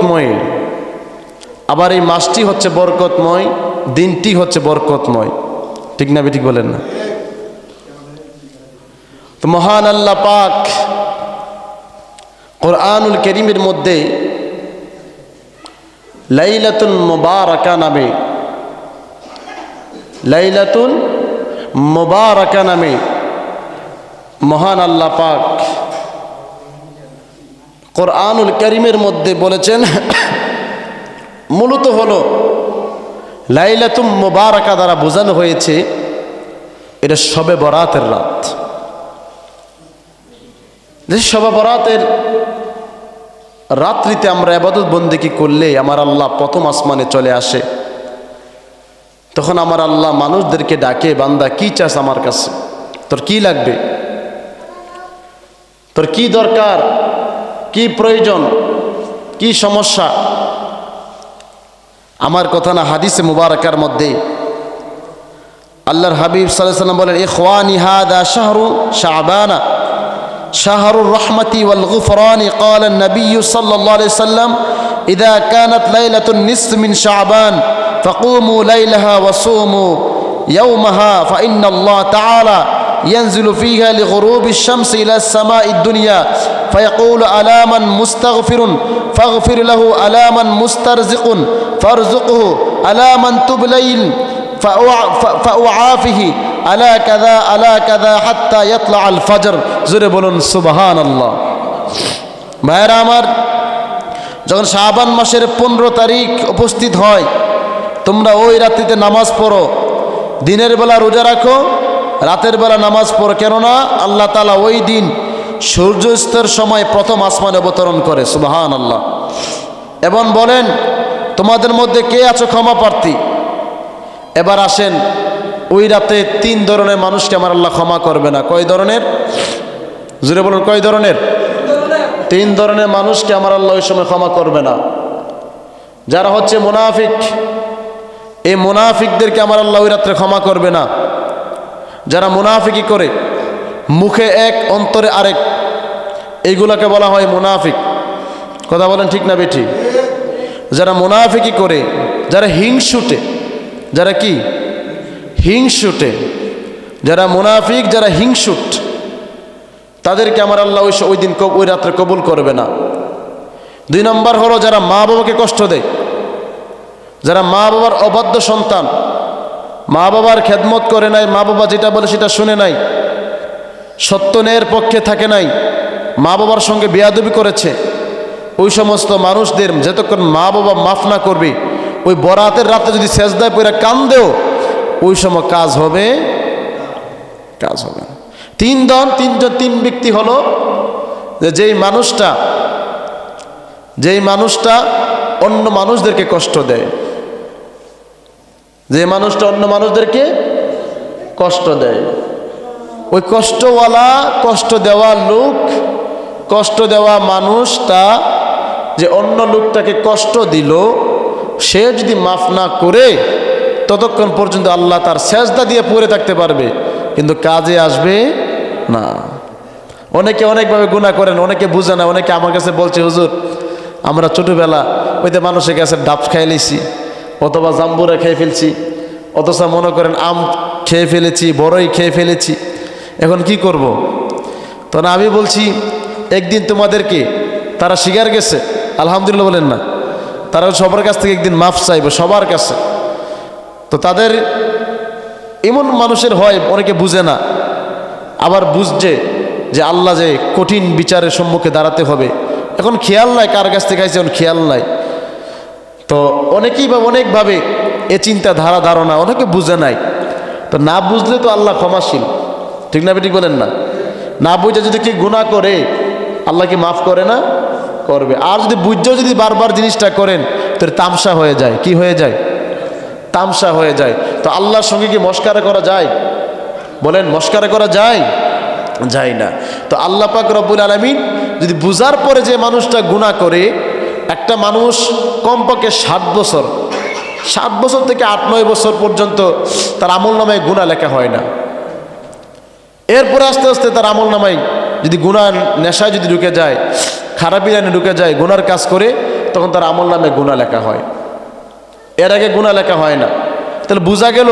বরকতময়, আবার এই মাসটি হচ্ছে বরকতময়, দিনটি হচ্ছে বরকতময়। ঠিক না ঠিক বলেন না? তো মহান আল্লাহ পাক কোরআনুল কারীমের মধ্যে লাইলাতুল মুবারাকা নামে, লাইলাতুল মুবারাকা নামে মহান আল্লাহ পাক কোরআনুল কারীমের মধ্যে বলেছেন, মূলত হলো লাইলাতুল মুবারাকা দ্বারা বোঝানো হয়েছে এটা শবে বরাতের রাত। যে শবে বরাতের রাত্রিতে আমরা ইবাদত বন্দেগী করলে আমার আল্লাহ প্রথম আসমানে চলে আসে। তখন আমার আল্লাহ মানুষদেরকে ডাকে, বান্দা কি চাস আমার কাছে, তোর কি লাগবে, তোর কি দরকার, কি প্রয়োজন, কি সমস্যা? আমার কথা না, হাদিসে মুবারাকার মধ্যে আল্লাহর হাবিব সাল্লাল্লাহু আলাইহি ওয়াসাল্লাম বলেন, ইখওয়ানি হাদা শাহরু শাবানা শাহরুর রহমতি ওয়াল গুফরানি। قال النبي صلى الله عليه وسلم إذا كانت ليلة النصف من شعبان فقوموا ليلها وصوموا يومها فإن الله تعالى ينزل فيها لغروب الشمس إلى السماء الدنيا فيقول ألا من مستغفر فاغفر له، ألا من مسترزق فارزقه، ألا من تب ليل فأعافه، ألا كذا ألا كذا حتى يطلع الفجر। জোরে বলুন সুবহানাল্লাহ। ভাইরা আমার, যখন শাবান মাসের 15 তারিখ উপস্থিত হয়, তোমরা ওই রাত্রিতে নামাজ পড়ো, দিনের বেলা রোজা রাখো, রাতের বেলা নামাজ পড়ো। কেননা আল্লাহ তাআলা ওই দিন সূর্যাস্তের সময় প্রথম আসমানে অবতরণ করে। সুবহানাল্লাহ। এবং বলেন, তোমাদের মধ্যে কে আছো ক্ষমা প্রার্থী? এবার আসেন, ওই রাতে 3 ধরনের মানুষকে আমার আল্লাহ ক্ষমা করবে না। কয় ধরনের? জোরে বলুন, কয় ধরনের? 3 ধরনের মানুষকে আমার আল্লাহ ওই সময় ক্ষমা করবে না। যারা হচ্ছে মুনাফিক, এই মুনাফিকদেরকে আমার আল্লাহ ওই রাত্রে ক্ষমা করবে না। যারা মুনাফিকি করে, মুখে এক অন্তরে আরেক, এইগুলাকে বলা হয় মুনাফিক। কথা বলেন ঠিক না বেঠিক? যারা মুনাফিকি করে, যারা হিংসুটে, যারা কি হিংসুটে, যারা মুনাফিক, যারা হিংসুট, তাদেরকে আমার আল্লাহ ওই দিন ওই রাত্রে কবুল করবে না। 2 নম্বর হলো যারা মা বাবাকে কষ্ট দেয়, যারা মা বাবার অবাধ্য সন্তান, মা বাবার খেদমত করে নাই, মা বাবা যেটা বলে সেটা শুনে নাই, সত্য ন্যায়ের পক্ষে থাকে নাই, মা বাবার সঙ্গে বেয়াদবি করেছে, ওই সমস্ত মানুষদের যতক্ষণ মা বাবা মাফ না করবে, ওই বরাতের রাতে যদি সেজদায় পড়ে কান্দেও ওই সময় কাজ হবে, কাজ হবে না। 3 ব্যক্তি হলো যেই মানুষটা অন্য মানুষদেরকে কষ্ট দেয়, যে মানুষটা অন্য মানুষদেরকে কষ্ট দেয়, ওই কষ্টওয়ালা, কষ্ট দেওয়া লোক, কষ্ট দেওয়া মানুষটা যে অন্য লোকটাকে কষ্ট দিল, সে যদি মাফ না করে ততক্ষণ পর্যন্ত আল্লাহ তার সেজদা দিয়ে পড়ে থাকতে পারবে, কিন্তু কাজে আসবে না। অনেকে অনেকভাবে গুনাহ করেন, অনেকে বুঝে না। অনেকে আমার কাছে বলছে, হুজুর আমরা ছোটবেলা ওইতে মানুষের কাছে ডাব খাই লিছি, অথবা জাম্বুরা খেয়ে ফেলছি, অথচ মনে করেন আম খেয়ে ফেলেছি, বড়ই খেয়ে ফেলেছি, এখন কি করব? তখন আমি বলছি, একদিন তোমাদেরকে তারা শিকার গেছে, আলহামদুলিল্লাহ বলেন না, তারা সবার কাছ থেকে একদিন মাফ চাইবে, সবার কাছে। তো তাদের এমন মানুষের হয়, অনেকে বুঝে না, আবার বুঝছে যে আল্লাহ যে কঠিন বিচারের সম্মুখে দাঁড়াতে হবে, এখন খেয়াল নাই কার কাছ থেকে আইছে, এখন খেয়াল নাই। তো অনেকেই বা অনেকভাবে এ চিন্তা ধারণা, অনেকে বুঝে নাই। তো না বুঝলে তো আল্লাহ ক্ষমাশীল, ঠিক না বেঠিক বলেন না? না বুঝে যদি কি গুনাহ করে, আল্লাহ কি মাফ করে না? করবে। আর যদি বুঝছেও যদি বারবার জিনিসটা করেন, তো তামসা হয়ে যায়। কি হয়ে যায়? তামসা হয়ে যায়। তো আল্লাহর সঙ্গে কি মস্কারা করা যায়? বলেন, মস্কারা করা যায়? যায় না। তো আল্লাহ পাক রব্বুল আলামিন যদি বুঝার পরে যে মানুষটা গুনাহ করে, একটা মানুষ কমপক্ষে 7 বছর থেকে 8-9 বছর পর্যন্ত তার আমলনামায় গুনাহ লেখা হয় না। এরপরে আস্তে আস্তে তার আমলনামায় যদি গুনাহ নেশায় যদি ঢুকে যায়, খারাপি লাইনে ঢুকে যায়, গুনার কাজ করে, তখন তার আমল নামে গুনাহ লেখা হয়, এর আগে গুনাহ লেখা হয় না। তাহলে বোঝা গেল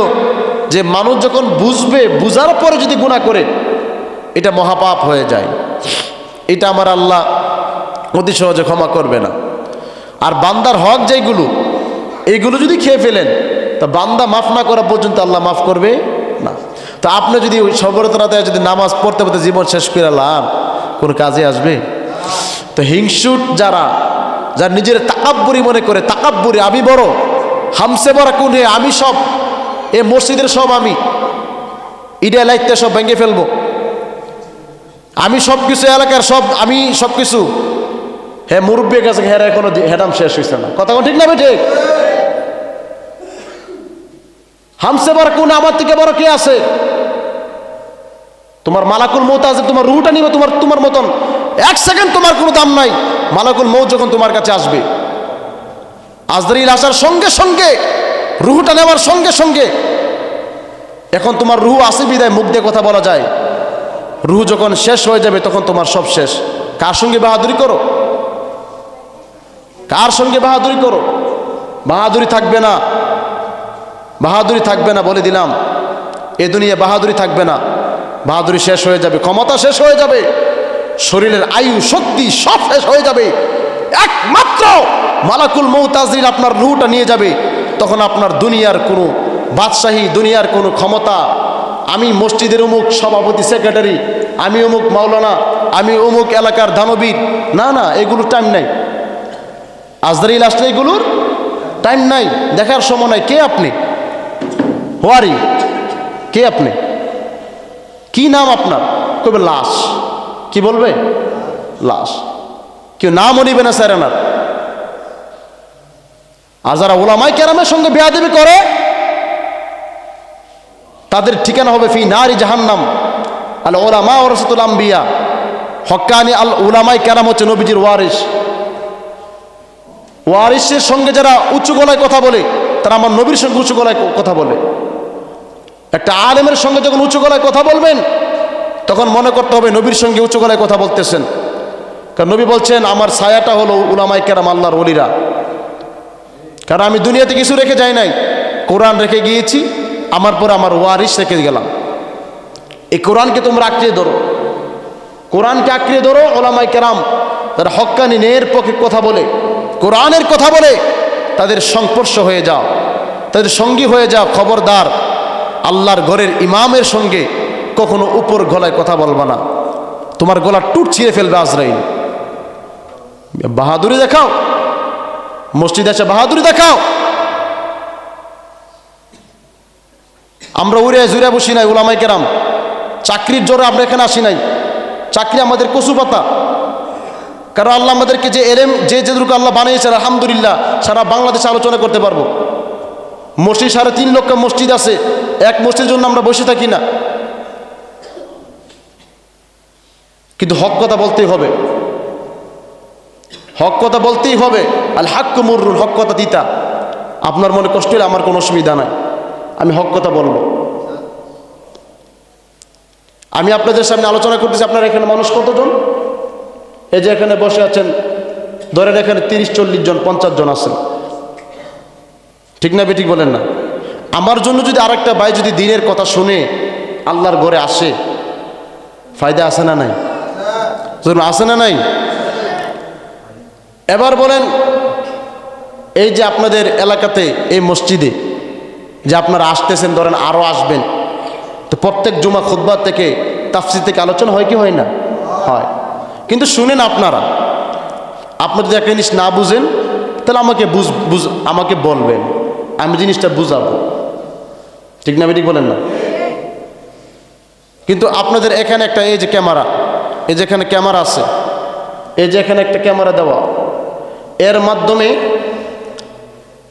যে মানুষ যখন বুঝবে, বুঝার পরে যদি গুনাহ করে এটা মহাপাপ হয়ে যায়, এটা আমার আল্লাহ অতি সহজে ক্ষমা করবে না। আর বান্দার হক যেগুলো, এইগুলো যদি খেয়ে ফেলেন তা বান্দা মাফ না করা পর্যন্ত আল্লাহ মাফ করবে না। তো আপনি যদি ওই সবরতরাতে যদি নামাজ পড়তে পড়তে জীবন শেষ করে লাভ, কোনো কাজে আসবে? তো হিংসুট যারা নিজের তাকাব্বুরি মনে করে, তাকাব্বুরি, আমি বড়, হামসে বড় কোন হে, আমি সব, এ মসজিদের সব আমি, ইডে লাইতে সব ভেঙে ফেলবো, আমি সব কিছু এলাকার সব, আমি সব কিছু, হ্যাঁ মুরব্বীর কাছে হেরা এখনো হেডাম শেষ হয়েছে না। কথা ঠিক না ঠিক? হামসে বড় কোন, আমার থেকে বড় কে আছে? তোমার মালাকুল মৌত আছে, তোমার রুহটা নিবে তোমার মতন, এক সেকেন্ড তোমার কোনো দাম নাই। মালাকুল মৌত যখন তোমার কাছে আসবে, আজরাইল আসার সঙ্গে সঙ্গে, রুহটা নেওয়ার সঙ্গে সঙ্গে, এখন তোমার রুহ আসে বিদায় মুখ দিয়ে কথা বলা যায়, রুহ যখন শেষ হয়ে যাবে তখন তোমার সব শেষ। কার সঙ্গে বাহাদুরি করো? কার সঙ্গে বাহাদুরি করো? বাহাদুরি থাকবে না, বাহাদুরি থাকবে না, বলে দিলাম। এ দুনিয়া বাহাদুরি থাকবে না, বাহাদুরি শেষ হয়ে যাবে, ক্ষমতা শেষ হয়ে যাবে, শরীরের আয়ু শক্তি সব শেষ হয়ে যাবে। একমাত্র মালাকুল মৌত আজরাইল আপনার রুহটা নিয়ে যাবে, তখন আপনার দুনিয়ার কোনো বাদশাহী, দুনিয়ার কোনো ক্ষমতা, আমি মসজিদের অমুক সভাপতি সেক্রেটারি, আমি অমুক মাওলানা, আমি অমুক এলাকার দানবীর, না না, এগুলোর টাইম নাই। আজরাইল আসলে এগুলোর টাইম নাই, দেখার সময় নাই। কে আপনি? হোয়ারি, কে আপনি? কি নাম আপনার? কবে লাশ। কি বলবে? লাশ। কেউ নামও নিবে না স্যার এনার। আর যারা ওলামায়ে কেরামের সঙ্গে বেয়াদবি করে তাদের ঠিকানা হবে ফি নারি জাহান্নাম। আল উলামা ওয়ারাসাতুল আম্বিয়া, হক্কানি আল উলামায়ে কেরাম হচ্ছে নবীজির ওয়ারিস। ওয়ারিসের সঙ্গে যারা উঁচু গলায় কথা বলে তারা আমার নবীর সঙ্গে উঁচু গলায় কথা বলে। একটা আলেমের সঙ্গে যখন উঁচু গলায় কথা বলবেন তখন মনে করতে হবে নবীর সঙ্গে উঁচু গলায় কথা বলতেছেন, কারণ নবী বলছেন আমার ছায়াটা হলো উলামায়ে কেরাম, আল্লাহর ওলিরা। কারণ আমি দুনিয়াতে কিছু রেখে যাই নাই, কোরআন রেখে গিয়েছি, আমার পরে আমার ওয়ারিস রেখে গেলাম। এই কোরআনকে তোমরা আঁকড়িয়ে ধরো, কোরআনকে আঁকড়িয়ে ধরো। উলামায়ে কেরাম তারা হক্কানি ন্যায়ের পক্ষে কথা বলে, কোরআনের কথা বলে, তাদের সংস্পর্শ হয়ে যাও, তাদের সঙ্গী হয়ে যাও। খবরদার, আল্লাহর ঘরের ইমামের সঙ্গে কখনো উপর গলায় কথা বলবা না, তোমার গলা টুট ছিঁড়ে ফেলবে আজরাইল। বাহাদুরি দেখাও, মসজিদে এসে বাহাদুরি দেখাও। আমরা উড়ে জুড়ে বসি নাই উলামায়ে কেরাম, চাকরির জোরে আমরা এখানে আসি নাই। চাকরি আমাদের কচু পাতা, কারণ আল্লাহ আমাদেরকে যে এলেম, যেটুকু আল্লাহ বানিয়েছেন আলহামদুলিল্লাহ, সারা বাংলাদেশে আলোচনা করতে পারবো। মসজিদ 3.5 লক্ষ মসজিদ আছে, এক মসজিদের জন্য আমরা বসে থাকি না। কিন্তু হক কথা বলতেই হবে, হক কথা বলতেই হবে। আল হাক্কু মুররুন, হক কথা দিতা। আপনার মনে কষ্ট হলে আমার কোনো অসুবিধা নাই, আমি হক কথা বলবো। আমি আপনাদের সামনে আলোচনা করতেছি, আপনারা এখানে মানুষ কতজন? এই যে এখানে বসে আছেন, ধরেন এখানে 30-40 জন, 50 জন আছেন, ঠিক না বেঠিক বলেন না? আমার জন্য যদি আরেকটা ভাই যদি দিনের কথা শুনে আল্লাহর ঘরে আসে, ফায়দা আছে না নাই? আছে না নাই? এবার বলেন, এই যে আপনাদের এলাকাতে এই মসজিদে যে আপনারা আসতেছেন, ধরেন আরও আসবেন, তো প্রত্যেক জুমা খুতবা থেকে, তাফসীর থেকে আলোচনা হয় কি হয় না? হয়। কিন্তু শুনেন, আপনারা যদি একটা জিনিস না বুঝেন তাহলে আমাকে বলবেন, আমি জিনিসটা বুঝাবো, ঠিক না বেঠিক বলেন না? কিন্তু আপনাদের এখানে একটা, এই যে ক্যামেরা, এই যে এখানে ক্যামেরা আছে, এই যে এখানে একটা ক্যামেরা দেওয়া, এর মাধ্যমে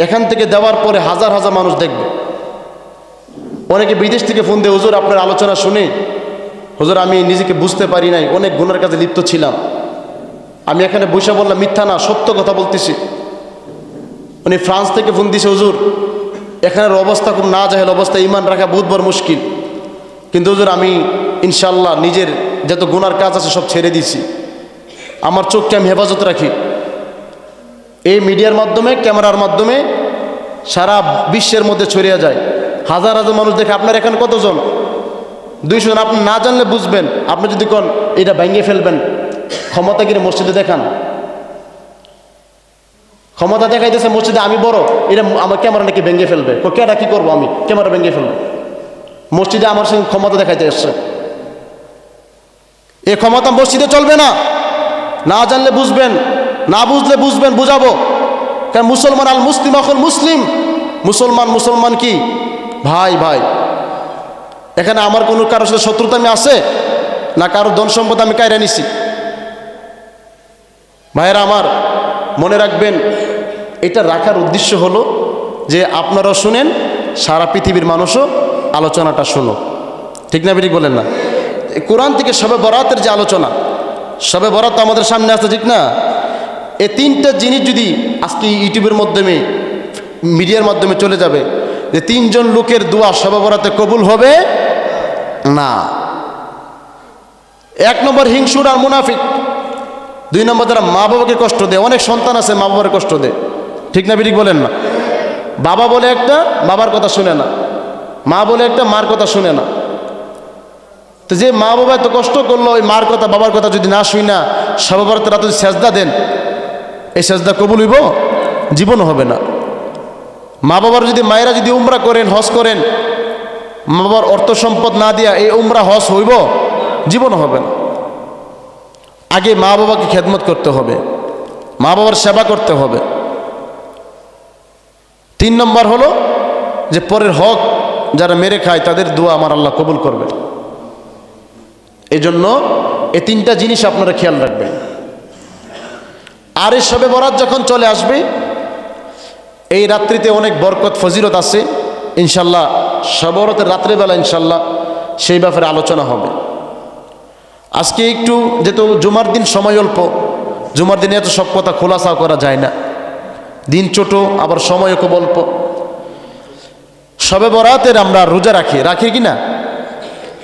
এখান থেকে দেওয়ার পরে হাজার হাজার মানুষ দেখবে। অনেকে বিদেশ থেকে ফোন দিয়ে, হুজুর আপনার আলোচনা শুনে হুজুর আমি নিজেকে বুঝতে পারি নাই, অনেক গুনার কাছে লিপ্ত ছিলাম, আমি এখানে বসে বললাম মিথ্যা না, সত্য কথা বলতেছি। উনি ফ্রান্স থেকে ফোন দিছে, হুজুর এখানের অবস্থা খুব নাজাহেল অবস্থা, ইমান রাখা বহুত বড় মুশকিল, কিন্তু হুজুর আমি ইনশাল্লাহ নিজের যত গুনার কাজ আছে সব ছেড়ে দিছি, আমার চোখকে আমি হেফাজত রাখি। এই মিডিয়ার মাধ্যমে, ক্যামেরার মাধ্যমে সারা বিশ্বের মধ্যে ছড়িয়ে যায়। হাজার হাজার মানুষ দেখে। আপনার এখানে কতজন? 200 জন। আপনি না জানলে বুঝবেন। আপনি যদি কোন এটা ভেঙে ফেলবেন, ক্ষমতা কিনে মসজিদে দেখান, ক্ষমতা দেখাইতেছে মসজিদে আমি বড়, এটা আমার ক্যামেরা নাকি ভেঙে ফেলবে। কেটা কি করবো, আমি ক্যামেরা ভেঙে ফেলবো? মসজিদে আমার সঙ্গে ক্ষমতা দেখাইতে এসছে। এ ক্ষমতা মসজিদে চলবে না। না জানলে বুঝবেন, না বুঝলে বুঝবেন, বুঝাবো। কারণ মুসলমান, আল মুসলিম এখন মুসলিম, মুসলমান কি ভাই ভাই। এখানে আমার কোনো কারোর সাথে শত্রুতা আমি আছে না, কারোর ধন সম্পদ আমি কায়রা নিছি। ভাইয়েরা আমার, মনে রাখবেন, এটা রাখার উদ্দেশ্য হলো যে আপনারাও শুনেন, সারা পৃথিবীর মানুষও আলোচনাটা শুনো। ঠিক না বেরিক বলেন না? কোরআন থেকে শবে বরাতের যে আলোচনা, শবে বরাত তো আমাদের সামনে আছে, ঠিক না? এই 3টা জিনিস যদি আজকে ইউটিউবের মাধ্যমে, মিডিয়ার মাধ্যমে চলে যাবে যে 3 জন লোকের দোয়া শবে বরাতে কবুল হবে না। 1 নম্বর হিংসুর আর মুনাফিক। 2 নম্বর যারা মা বাবাকে কষ্ট দেয়। অনেক সন্তান আছে মা বাবার কষ্ট দেয়, ঠিক না বেরিক বলেন না? বাবা বলে একটা, বাবার কথা শুনে না। মা বলে একটা, মার কথা শুনে না। তো যে মা বাবা এত কষ্ট করলো, ওই মার কথা বাবার কথা যদি না শুই না শবে বরাতের রাতে যদি সেজদা দেন, এই সেজদা কবুল হইব? জীবনও হবে না। মা বাবার যদি, মায়েরা যদি উমরা করেন, হজ করেন, মা বাবার অর্থ সম্পদ না দিয়া এই উমরা হজ হইব? জীবনও হবে না। আগে মা বাবাকে খেদমত করতে হবে, মা বাবার সেবা করতে হবে। 3 নম্বর হলো যে পরের হক যারা মেরে খায় তাদের দোয়া আমার আল্লাহ কবুল করবে। এই জন্য এই 3টা জিনিস আপনারা খেয়াল রাখবেন। আর এই শবে বরাত যখন চলে আসবে, এই রাত্রিতে অনেক বরকত ফজিলত আছে ইনশাল্লাহ। শবে বরাতের রাত্রিবেলা ইনশাল্লাহ সেই ব্যাপারে আলোচনা হবে। আজকে একটু, যেহেতু জুমার দিন সময় অল্প, জুমার দিনে এত সব কথা খোলাসা করা যায় না, দিন ছোট, আবার সময়ও খুব অল্প। শবে বরাতের আমরা রোজা রাখি কি না?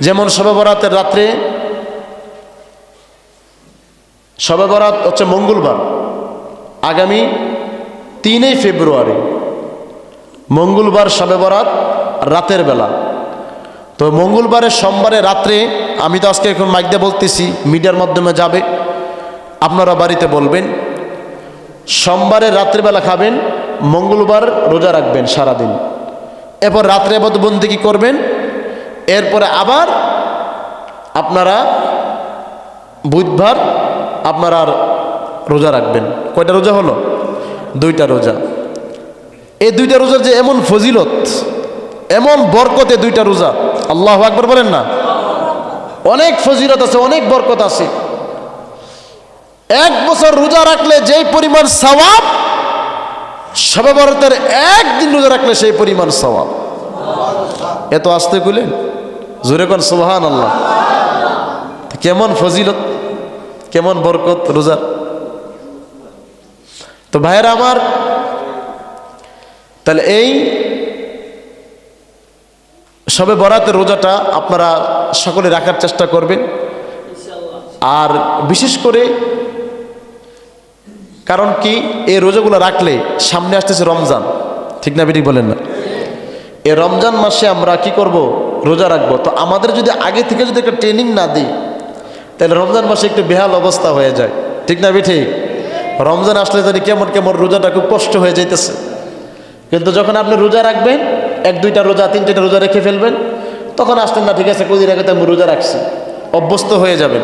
যেমন শবে বরাতের রাত্রে, শবে বরাত হচ্ছে মঙ্গলবার, আগামী 3 ফেব্রুয়ারি মঙ্গলবার শবে বরাত রাতের বেলা। তো মঙ্গলবারের সোমবারে রাত্রে, আমি তো আজকে এখন মাইক দিয়ে বলতেছি, মিডিয়ার মাধ্যমে যাবে, আপনারা বাড়িতে বলবেন। সোমবারের রাত্রিবেলা খাবেন, মঙ্গলবার রোজা রাখবেন সারাদিন, এরপর রাত্রে বন্দেগী করবেন। এরপরে আবার আপনারা বুধবার আপনারা আর রোজা রাখবেন। কয়টা রোজা হলো? 2টা রোজা। এই 2টা রোজার যে এমন ফজিলত, এমন বরকতে 2টা রোজা, আল্লাহু আকবার বলেন না? অনেক ফজিলত আছে, অনেক বরকত আছে। 1 বছর রোজা রাখলে যেই পরিমাণ সওয়াব, শবে বরাতের 1 দিন রোজা রাখলে সেই পরিমাণ সওয়াব। এত আসতে কইলেন, জোরে কোন সুবহানাল্লাহ। কেমন ফজিলত, কেমন বরকত রোজার। তো ভাইয়েরা আমার, তাহলে এই শবে বরাতের রোজাটা আপনারা সকলে রাখার চেষ্টা করবেন। আর বিশেষ করে কারণ কি, এই রোজাগুলো রাখলে সামনে আসতেছে রমজান, ঠিক না বেঠিক বলেন না? এই রমজান মাসে আমরা কি করব? রোজা রাখবো। তো আমাদের যদি আগে থেকে যদি একটা ট্রেনিং না দিই, তাহলে রমজান মাসে একটু বেহাল অবস্থা হয়ে যায়, ঠিক না বেঠিক? রমজান আসলে জানি কেমন কেমন রোজাটা খুব কষ্ট হয়ে যাইতেছে। কিন্তু যখন আপনি রোজা রাখবেন, 1-2টা রোজা, 3-4টা রোজা রেখে ফেলবেন, তখন আসলেন না, ঠিক আছে কদিন আগে তো আমি রোজা রাখছি, অভ্যস্ত হয়ে যাবেন।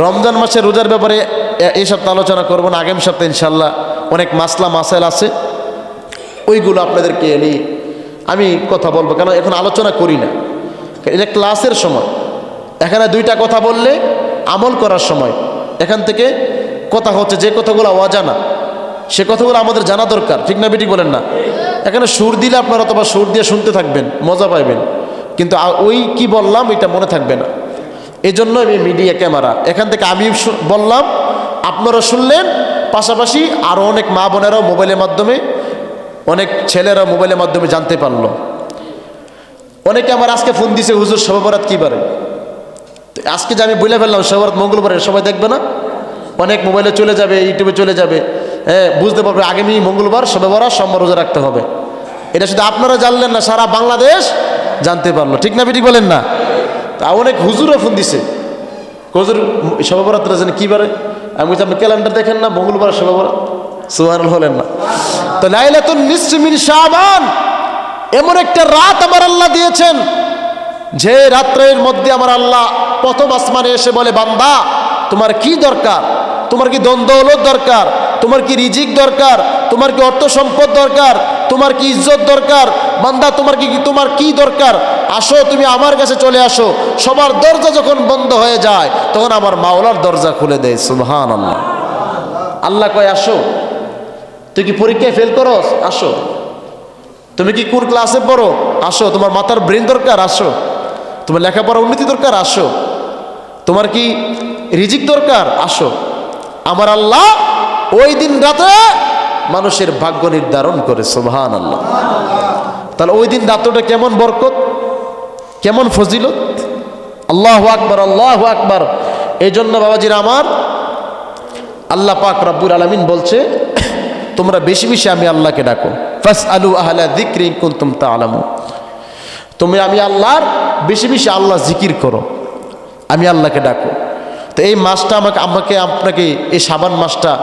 রমজান মাসে রোজার ব্যাপারে এই সপ্তাহে আলোচনা করবো না, আগামী সপ্তাহে ইনশাল্লাহ অনেক মাসলা মাসাইল আছে, ওইগুলো আপনাদেরকে নিয়ে আমি কথা বলবো। কেন এখন আলোচনা করি না, এটা ক্লাসের সময়। এখানে 2টা কথা বললে আমল করার সময়। এখান থেকে কথা হচ্ছে যে কথাগুলো অজানা, সে কথাগুলো আমাদের জানা দরকার, ঠিক না বেঠিক বলেন না? এখানে সুর দিলে আপনারা অথবা সুর দিয়ে শুনতে থাকবেন, মজা পাইবেন, কিন্তু ওই কি বললাম এটা মনে থাকবে না। এই জন্য এই মিডিয়া, ক্যামেরা, এখান থেকে আমি বললাম, আপনারা শুনলেন, পাশাপাশি আরও অনেক মা বোনেরাও মোবাইলের মাধ্যমে, অনেক ছেলেরা মোবাইলের মাধ্যমে জানতে পারলো। অনেকে আমার আজকে ফোন দিছে, হুজুর শবে বরাত কী বারে? আজকে যে আমি বলে ফেললাম শবে বরাত মঙ্গলবারে, সবাই দেখবে না? অনেক মোবাইলে চলে যাবে, ইউটিউবে চলে যাবে, বুঝতে পারবে আগামী মঙ্গলবার শবে বরাত সোমবার রোজা রাখতে হবে। এটা শুধু আপনারা জানলেন না, সারা বাংলাদেশ জানতে পারলো। ঠিক না বেঠিক বলেন না? তা অনেক হুজুরও ফোন দিছে, হুজুর শবে বরাতটা জানি কী বারে? আমি বলছি আপনি ক্যালেন্ডার দেখেন না, মঙ্গলবার শবে বরাত। সুবহানাল্লাহ বলেন না? তো লাইলাতুন নিসফি মিন শাবান এমন একটা রাত আমার আল্লাহ দিয়েছেন, যে রাত্রের মধ্যে আমার আল্লাহ প্রথম আসমানে এসে বলে, বান্দা তোমার কি দরকার? তোমার কি দ্বন্দ্ব দৌলত দরকার? তোমার কি রিজিক দরকার? তোমার কি অর্থ সম্পদ দরকার? তোমার কি ইজ্জত দরকার? বান্দা তোমার কি দরকার? আসো, তুমি আমার কাছে চলে আসো। সবার দরজা যখন বন্ধ হয়ে যায় তখন আমার মাওলার দরজা খুলে দেয়। সুবহানাল্লাহ। আল্লাহ কয় আসো। তুই কি পরীক্ষায় ফেল করস? আসো। তুমি কি কোন ক্লাসে পড়ো? আসো। তোমার মাথার ব্রেন দরকার? আসো। তোমার লেখাপড়া উন্নতি দরকার? আসো। তোমার কি রিজিক দরকার? আসো। আমার আল্লাহ ওই দিন রাতে মানুষের ভাগ্য নির্ধারণ করে। সুবহানাল্লাহ। তাহলে ওই দিন রাতটা কেমন বরকত, কেমন ফজিলত! আল্লাহু আকবার, আল্লাহু আকবার। এই জন্য বাবাজিরা আমার, আল্লাহ পাক রব্বুল আলামিন বলছে, তোমরা বেশি বেশি আমি আল্লাহকে ডাকো। ফাসআলু আহলা যিকরি ইন কুনতুম তা'লামুন। তুমি আমি আল্লাহর বেশি বেশি আল্লাহ জিকির করো, আমি আল্লাহকে ডাকো। তো এই মাসটা আপনাকে এই শাবান মাসটা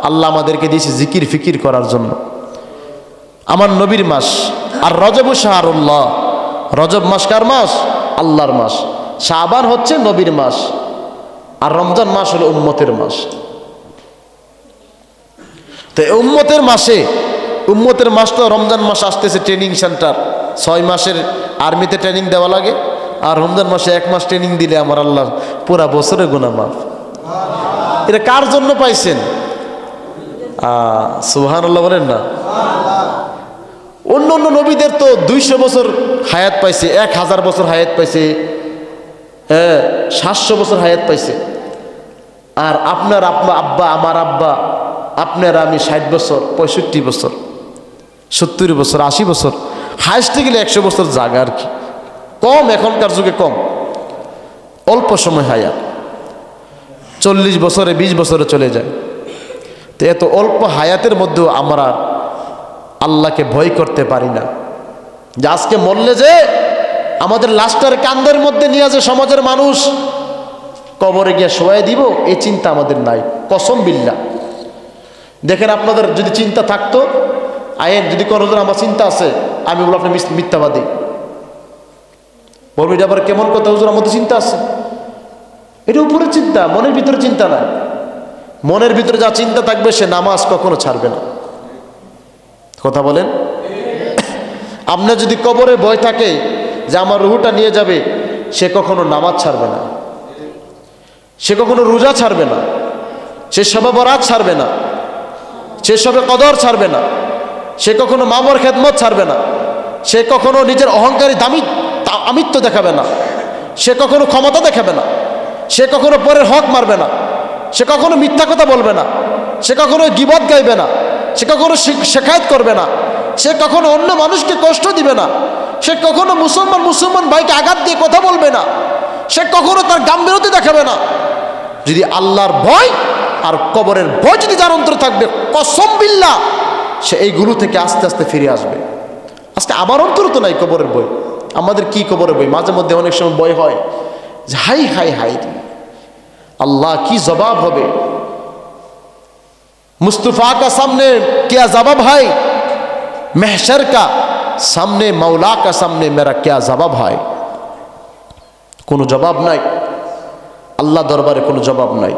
আল্লাহ আমাদেরকে দিয়েছে জিকির ফিকির করার জন্য। আমার নবীর মাস। আর রজব শাহরুল্লাহ, রজব মাস কার মাস? আল্লাহর মাস। শাবান হচ্ছে নবীর মাস, আর রমজান মাস হলো উম্মতের মাস। তো উম্মতের মাসে, উম্মতের মাস তো রমজান মাস আসতেছে, ট্রেনিং সেন্টার 6 মাসের আর্মিতে ট্রেনিং দেওয়া লাগে, আর রমজান মাসে 1 মাস ট্রেনিং দিলে আমার আল্লাহ পুরা বছরের গুনাহ মাফ। এটা কার জন্য পাইছেন? সুবহানাল্লাহ বলেন না? অন্য অন্য নবীদের তো 200 বছর হায়াত পাইছে, 1000 বছর হায়াত পাইছে, 700 বছর হায়াত পাইছে। আর আপনার আব্বা, আমার আব্বা, আপনার আমি 60 বছর, 65 বছর, 70 বছর, 80 বছর, হাইস্টে গেলে 100 বছর জাগা আর কি। কম, এখনকার যুগে কম, অল্প সময় হায়াত। 40 বছরে 20 বছরে চলে যায়। তো এত অল্প হায়াতের মধ্যেও আমরা আল্লাহকে ভয় করতে পারি না, যে আজকে মরলে যে আমাদের লাশটার কান্দের মধ্যে নিয়ে যে সমাজের মানুষ কবরে গিয়ে শোয়াই দিব, এই চিন্তা আমাদের নাই। কসম বিল্লাহ। দেখেন, আপনাদের যদি চিন্তা থাকতো, আইন যদি কোনো আমার চিন্তা আছে, আমি বলবো আপনি মিথ্যাবাদী। বলবো এটা আবার কেমন কথা হুজুর, আমাদের চিন্তা আছে? এটা উপরে চিন্তা, মনের ভিতরে চিন্তা নাই। মনের ভিতরে যা চিন্তা থাকবে সে নামাজ কখনো ছাড়বে না। কথা বলেন? আপনার যদি কবরে ভয় থাকে যে আমার রুহটা নিয়ে যাবে, সে কখনো নামাজ ছাড়বে না, সে কখনো রোজা ছাড়বে না, সে শবে বরাত ছাড়বে না, সে শবে কদর ছাড়বে না, সে কখনো মামর খেদমত ছাড়বে না, সে কখনো নিজের অহংকারী আমিত্ব দেখাবে না, সে কখনো ক্ষমতা দেখাবে না, সে কখনো পরের হক মারবে না, সে কখনো মিথ্যা কথা বলবে না, সে কখনো গীবত গাইবে না, সে কখনো শেখায়ত করবে না, সে কখনো অন্য মানুষকে কষ্ট দিবে না, সে কখনো মুসলমান ভাইকে আঘাত দিয়ে কথা বলবে না, সে কখনো তার গাম্ভীর্যতা দেখাবে না। যদি আল্লাহর ভয় আর কবরের ভয় যদি যার অন্তরে থাকবে, কসম বিল্লাহ, সে এইগুলো থেকে আস্তে আস্তে ফিরে আসবে। আজকে আমার অন্তরে তো নাই কবরের ভয়। আমাদের কি কবরের ভয়? মাঝে মধ্যে অনেক সময় ভয় হয় যে হাই হাই হাই, আল্লাহ কি জবাব হবে, मुस्तफ़ा का सामने क्या जवाब है, महशर का सामने मौला का सामने मेरा क्या जवाब है। কোনো জবাব নাই, আল্লাহ দরবারে কোনো জবাব নাই।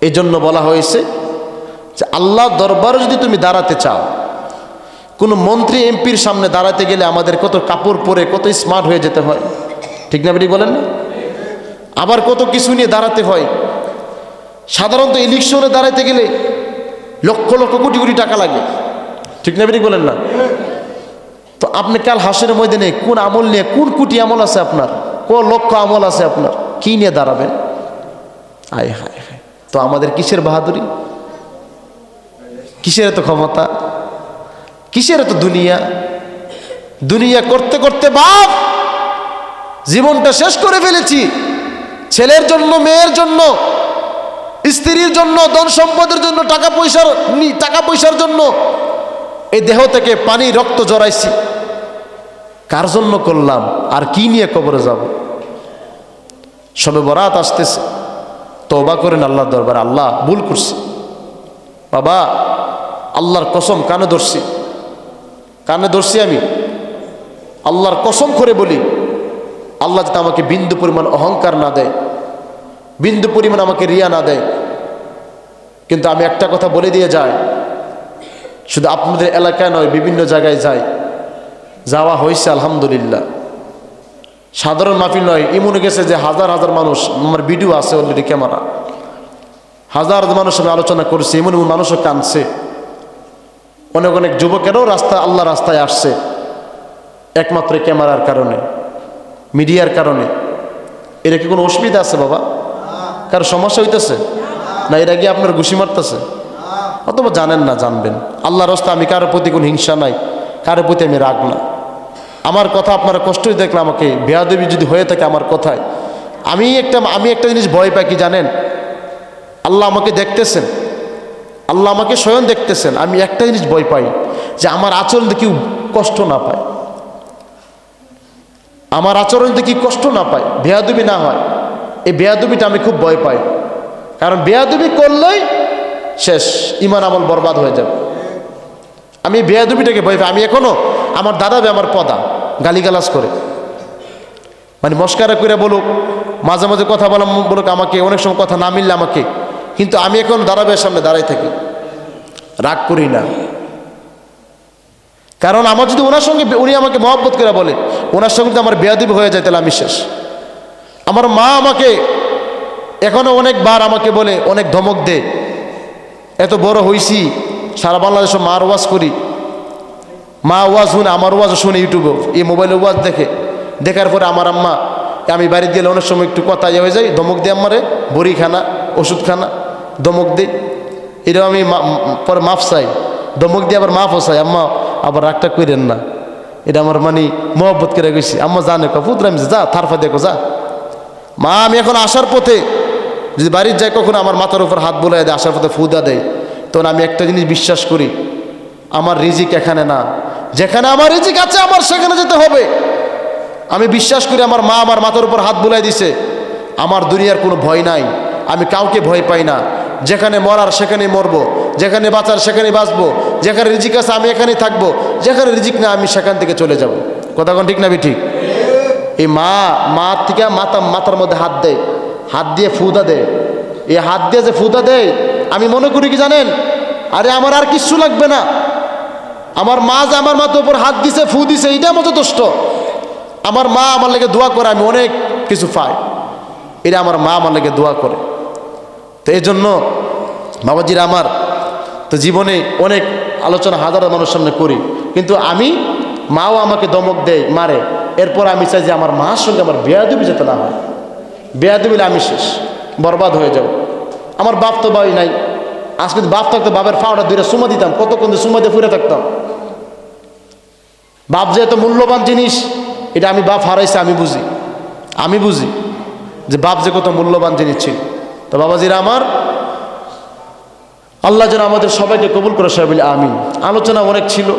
এই জন্য বলা হয়েছে যে আল্লাহ দরবারে যদি তুমি দাঁড়াতে চাও, কোনো মন্ত্রী এমপির সামনে দাঁড়াতে গেলে আমাদের কত কাপড় পরে কত স্মার্ট হয়ে যেতে হয়, ঠিক না বেটি বলেন না? আবার কত কিছু নিয়ে দাঁড়াতে হয়। সাধারণত ইলেকশনে দাঁড়াতে গেলে লক্ষ লক্ষ কোটি কোটি টাকা লাগে, ঠিক না বেটি বলেন না? তো আপনি কাল হাসরের ময়দানে কোন আমল নিয়ে, কোন কোটি আমল আছে আপনার, কোন লক্ষ আমল আছে আপনার, কি নিয়ে দাঁড়াবেন? আয় হায় হায়। তো আমাদের কিসের বাহাদুরি, কিসের এত ক্ষমতা, কিসের এত দুনিয়া? দুনিয়া করতে করতে বাপ জীবনটা শেষ করে ফেলেছি। ছেলের জন্য, মেয়ের জন্য, স্ত্রীর জন্য, ধন সম্পদের জন্য, টাকা পয়সার জন্য এই দেহ থেকে পানি রক্ত জড়াইছি। কার জন্য করলাম? আর কি নিয়ে কবরে যাব? শবে বরাত আসতেছে, তওবা করেন আল্লাহর দরবারে, আল্লাহ ভুল করছি বাবা, আল্লাহর কসম কানে ধরছি আমি, আল্লাহর কসম করে বলি, আল্লাহ যাতে আমাকে বিন্দু পরিমাণ অহংকার না দেয়, বিন্দু পরিমাণ আমাকে রিয়া না দেয়। কিন্তু আমি একটা কথা বলে দিয়ে যাই, শুধু আপনাদের এলাকায় নয়, বিভিন্ন জায়গায় যাওয়া হয়েছে আলহামদুলিল্লাহ। সাধারণ মাহফিল নয়, এমন গেছে যে হাজার হাজার মানুষ, আমার ভিডিও আছে অলরেডি, ক্যামেরা, হাজার মানুষ আমি আলোচনা করছি, এমন মানুষও কাঁদছে। অনেক যুবকেরও আল্লাহ রাস্তায় আসছে একমাত্র ক্যামেরার কারণে, মিডিয়ার কারণে। এটা কি কোনো অসুবিধা আছে বাবা? কারো সমস্যা হইতেছে না? এরা গিয়ে আপনার ঘুষি মারতেছে? অথবা জানেন না, জানবেন। আল্লাহর রাস্তা আমি কারোর প্রতি কোনো হিংসা নাই, কারোর প্রতি আমি রাগ না। আমার কথা আপনারা কষ্টই দেখলে আমাকে বেয়াদবি যদি হয়ে থাকে আমার কথায়, আমি একটা জিনিস ভয় পাই কি জানেন? আল্লাহ আমাকে দেখতেছেন, আল্লাহ আমাকে স্বয়ং দেখতেছেন। আমি একটা জিনিস ভয় পাই, যে আমার আচরণ দেখি কষ্ট না পায়, আমার আচরণ দেখি কষ্ট না পায়, বেয়াদবি না হয়। এই বেয়াদবিটা আমি খুব ভয় পাই, কারণ বেয়াদবি করলেই শেষ, ঈমান আমল বরবাদ হয়ে যাবে। আমি বেয়াদবিটাকে ভয় পাই। আমি এখনো আমার দাদা আমার পদা গালিগালাজ করে, মানে মস্কারা করে বলুক, মাঝে মাঝে কথা বলুক আমাকে, অনেক সময় কথা না মিললে আমাকে, কিন্তু আমি এখন দাদাবের সামনে দাঁড়াই থাকি, রাগ করি না। কারণ আমার যদি ওনার সঙ্গে, উনি আমাকে মহব্বত করে বলে, ওনার সঙ্গে যদি আমার বেয়াদবি হয়ে যায় তাহলে আমি শেষ। আমার মা আমাকে এখনো অনেকবার আমাকে বলে, অনেক ধমক দে, এত বড় হইছি, সারা বাংলাদেশে মার ওয়াজ করি, মা ওয়াজ শুনে, আমার ওয়াজও শুনে ইউটিউবে, এই মোবাইলে ওয়াজ দেখার পরে আমার আম্মা, আমি বাড়ি গেলে অনেক সময় একটু কথা হয়ে যায়, ধমক দিয়ে আমারে, বড়ি খানা, ওষুধ খানা, ধমক দিই। এটা আমি পরে মাফ চাই, ধমক দিয়ে আবার মাফও চাই, আম্মা আবার রাগটা করেন না, এটা আমার মানে মহব্বত করে গেছি। আম্মা জানে পুত্র, আমি যা থারফা দেখো যা। মা আমি এখন আসার পথে যদি বাড়ির যাই, কখনো আমার মাথার উপর হাত বোলাই দেয়, আসার পথে ফুদা দেয়, তখন আমি একটা জিনিস বিশ্বাস করি, আমার রিজিক এখানে না, যেখানে আমার রিজিক আছে আমার সেখানে যেতে হবে। আমি বিশ্বাস করি আমার মা আমার মাথার উপর হাত বুলাই দিছে, আমার দুনিয়ার কোনো ভয় নাই, আমি কাউকে ভয় পাই না। যেখানে মরার সেখানেই মরবো, যেখানে বাঁচার সেখানেই বাঁচবো, যেখানে রিজিক আছে আমি এখানেই থাকবো, যেখানে রিজিক না আমি সেখান থেকে চলে যাব। কথা কোন ঠিক না ঠিক? এই মা থেকে মাথার মধ্যে হাত দেয়, হাত দিয়ে ফুদা দেয়। এই হাত দিয়ে যে ফুদা দেয়, আমি মনে করি কি জানেন, আরে আমার আর কিচ্ছু লাগবে না, আমার মা যে আমার মাথার উপর হাত দিছে, ফু দিছে, এটা আমার যথেষ্ট। আমার মা আমার লেগে দোয়া করে, আমি অনেক কিছু পাই, এটা আমার মা আমার লেগে দোয়া করে। তো এই জন্য বাবাজিরা আমার, তো জীবনে অনেক আলোচনা হাজার মানুষের সামনে করি, কিন্তু মাও আমাকে ধমক দেয়, মারে, এরপর আমি চাই যে আমার মার সঙ্গে আমার বেয়াদবি যেতে না হয়। বেয়াদবি হলে আমি শেষ, বরবাদ হয়ে যাব। আমার বাপ তো বাড়ি নাই, আজকে বাপ থাকতো বাপের ফাওটা দুইটা সুমা দিতাম, কতক্ষণ সুমা দিয়ে ফুরে থাকতাম। বাপ যে এত মূল্যবান জিনিস, এটা আমি বাপ হারাইছে, আমি বুঝি যে বাপ যে কত মূল্যবান জিনিস ছিল। তো বাবাজিরা আমার, আল্লাহ যেন আমাদের সবাইকে কবুল করে, সবাই বলি আমিন। আলোচনা অনেক ছিল।